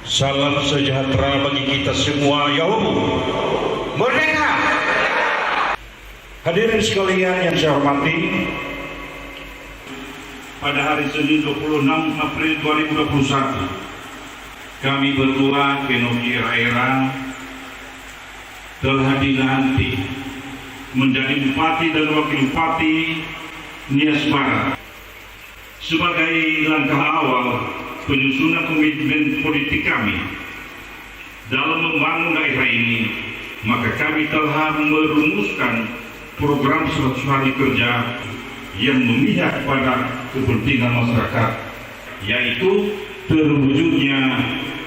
Salam sejahtera bagi kita semua, ya Allah. Merdeka! Hadirin sekalian yang saya hormati, pada hari Senin 26 April 2021, kami berdua Kenoki Raira telah dilantik menjadi Bupati dan Wakil Bupati Nias Barat. Sebagai langkah awal penyusunan komitmen politik kami dalam membangun daerah ini, maka kami telah merumuskan program 100 hari kerja yang memihak pada kepentingan masyarakat, yaitu terwujudnya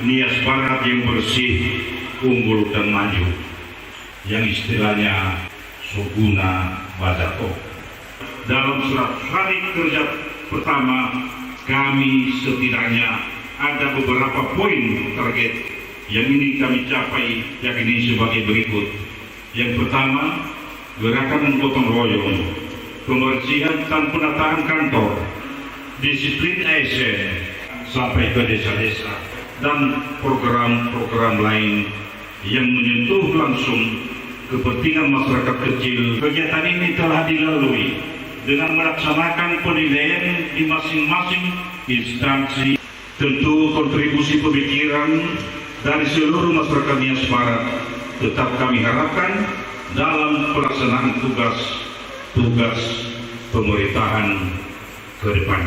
Nias Barat yang bersih, unggul dan maju, yang istilahnya Soguna Bajato. Dalam 100 hari kerja pertama, kami setidaknya ada beberapa poin target yang ini kami capai, yakni sebagai berikut. Yang pertama, gerakan gotong royong, pembersihan dan penataan kantor, disiplin ASN sampai ke desa-desa, dan program-program lain yang menyentuh langsung kepentingan masyarakat kecil. Kegiatan ini telah dilalui dengan melaksanakan penilaian di masing-masing instansi. Tentu kontribusi pemikiran dari seluruh masyarakat Nias Barat tetap kami harapkan dalam pelaksanaan tugas pemerintahan ke depan.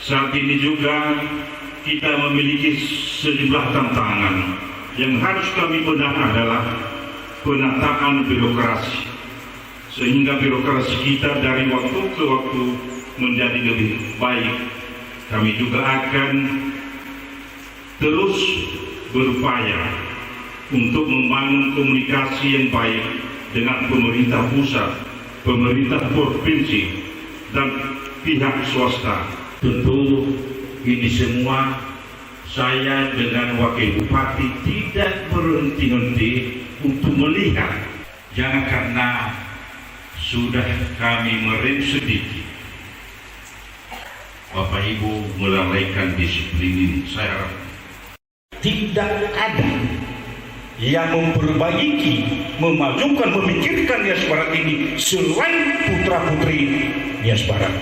Saat ini juga kita memiliki sejumlah tantangan. Yang harus kami benahi adalah penataan birokrasi, sehingga birokrasi kita dari waktu ke waktu menjadi lebih baik. Kami juga akan terus berupaya untuk membangun komunikasi yang baik dengan pemerintah pusat, pemerintah provinsi, dan pihak swasta. Tentu ini semua saya dengan Wakil Bupati tidak berhenti-henti untuk melihat, jangan karena sudah kami merem sedikit, Bapak Ibu melalaikan disiplin ini. Saya harap tidak ada yang memperbaiki, memajukan, memikirkan Nias Barat ini selain putra-putri Nias Barat.